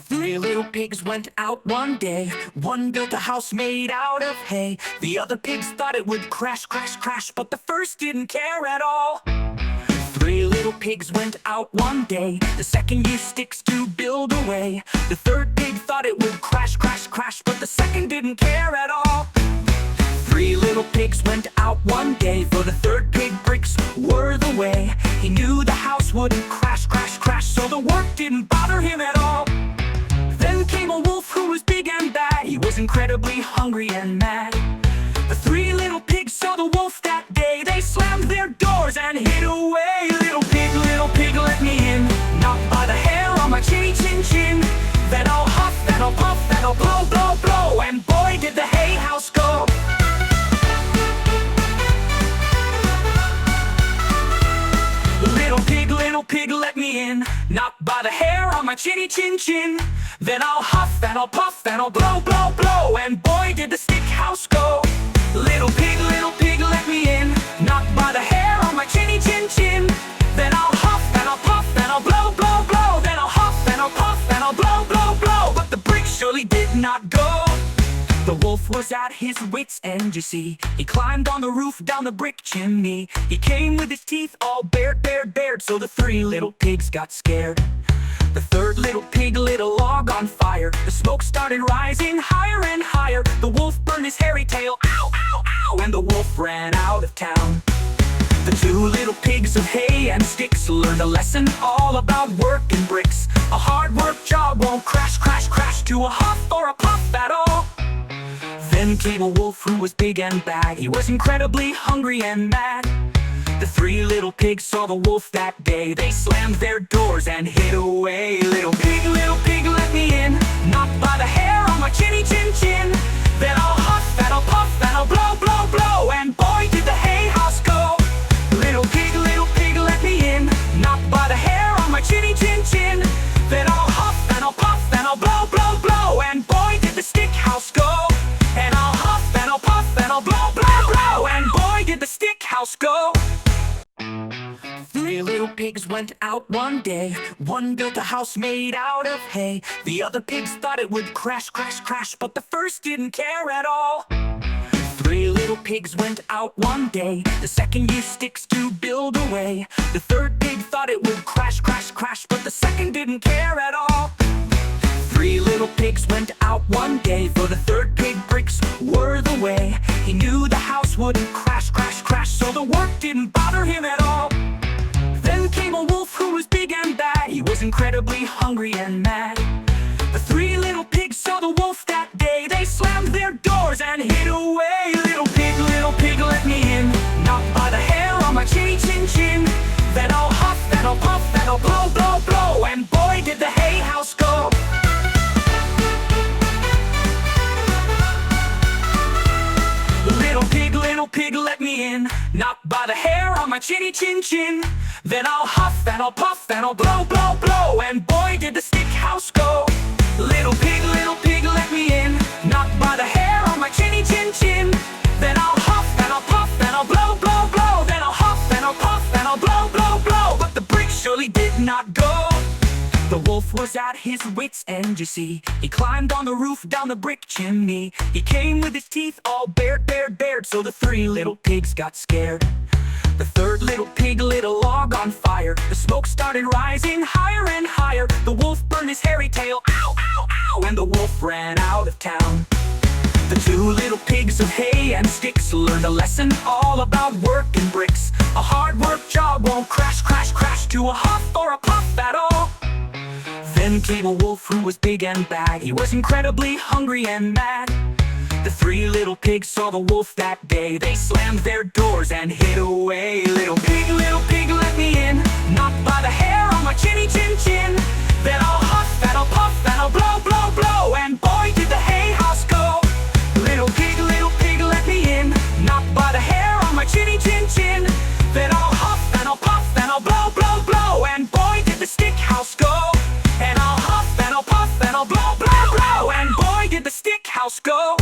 Three little pigs went out one day. One built a house made out of hay. The other pigs thought it would crash, crash, crash, but the first didn't care at all. Three little pigs went out one day. The second used sticks to build a way. The third pig thought it would crash, crash, crash, but the second didn't care at all. Three little pigs went out one day. For the third pig, bricks were the way. He knew the house wouldn't crash, crash, crash, so the work didn't bother him at all. Then came a wolf who was big and bad. He was incredibly hungry and mad. The three little pigs saw the wolf that day. They slammed their doors and hid away. Little pig, let me in. Knocked by the hair on my chinny chin chin. Then I'll huff, then I'll puff, then I'll blow, blow, blow. And boy, did the hay house go. Little pig, let me in. Knocked by the hair on my chinny chin chin. Then I'll huff and I'll puff and I'll blow, blow, blow. And boy, did the stick house go. Little pig, let me in. Knocked by the hair on my chinny chin chin. Then I'll huff and I'll puff and I'll blow, blow, blow. Then I'll huff and I'll puff and I'll blow, blow, blow. But the brick surely did not go. The wolf was at his wits' end, you see. He climbed on the roof down the brick chimney. He came with his teeth all bared, so the three little pigs got scared. The third little pig lit a log on fire. The smoke started rising higher and higher. The wolf burned his hairy tail, ow, ow, ow, and the wolf ran out of town. The two little pigs of hay and sticks learned a lesson all about work and bricks. A hard work job won't crash, crash, crash to a huff or a puff at all. Then came a wolf who was big and bad. He was incredibly hungry and mad. The three little pigs saw the wolf that day. They slammed their doors and hid away. Little pig, let me in. Knocked by the hair on my chinny chin chin. Then I'll huff and I'll puff and I'll blow, blow, blow. And boy, did the hay house go. Little pig, let me in. Knocked by the hair on my chinny chin chin. Then I'll huff and I'll puff and I'll blow, blow, blow. And boy, did the stick house go. And I'll huff and I'll puff and I'll blow, blow, blow. And boy, did the stick house go. Three little pigs went out one day. One built a house made out of hay. The other pigs thought it would crash, crash, crash, but the first didn't care at all. Three little pigs went out one day. The second used sticks to build a way. The third pig thought it would crash, crash, crash, but the second didn't care at all. Three little pigs went out one day. For the third pig, bricks were the way. He knew the house wouldn't crash, crash, crash, so the work didn't bother him at all. Then came a wolf who was big and bad. He was incredibly hungry and mad. The three little pigs saw the wolf that day. They slammed their doors and hid away. Little pig, let me in. Knocked by the hair on my chinny chin chin. Then I'll huff and I'll puff and I'll blow, blow, blow. And boy, did the hay house go. Little pig, let me in. Knocked by the hair on my chinny chin chin. Then I'll huff and I'll puff and I'll blow, blow, blow. And boy, did the stick house go. Little pig, let me in. Knocked by the hair on my chinny chin chin. Then I'll huff and I'll puff and I'll blow, blow, blow. Then I'll huff and I'll puff and I'll blow, blow, blow. But the brick surely did not go. The wolf was at his wits' end, you see. He climbed on the roof down the brick chimney. He came with his teeth all bared, so the three little pigs got scared. The third little pig lit a log on fire. The smoke started rising higher and higher. The wolf burned his hairy tail, ow, ow, ow, and the wolf ran out of town. The two little pigs of hay and sticks learned a lesson all about work and bricks. A hard work job won't crash, crash, crash to a huff or a puff at all. Then came a wolf who was big and bad. He was incredibly hungry and mad. The three little pigs saw the wolf that day. They slammed their doors and hid away. Little pig, let me in. Knocked by the hair on my chinny chin chin. Then I'll huff and I'll puff and I'll blow, blow, blow. And boy, did the hay house go. Little pig, let me in. Knocked by the hair on my chinny chin chin. Then I'll huff and I'll puff and I'll blow, blow, blow. And boy, did the stick house go. And I'll huff and I'll puff and I'll blow, blow, blow. And boy, did the stick house go.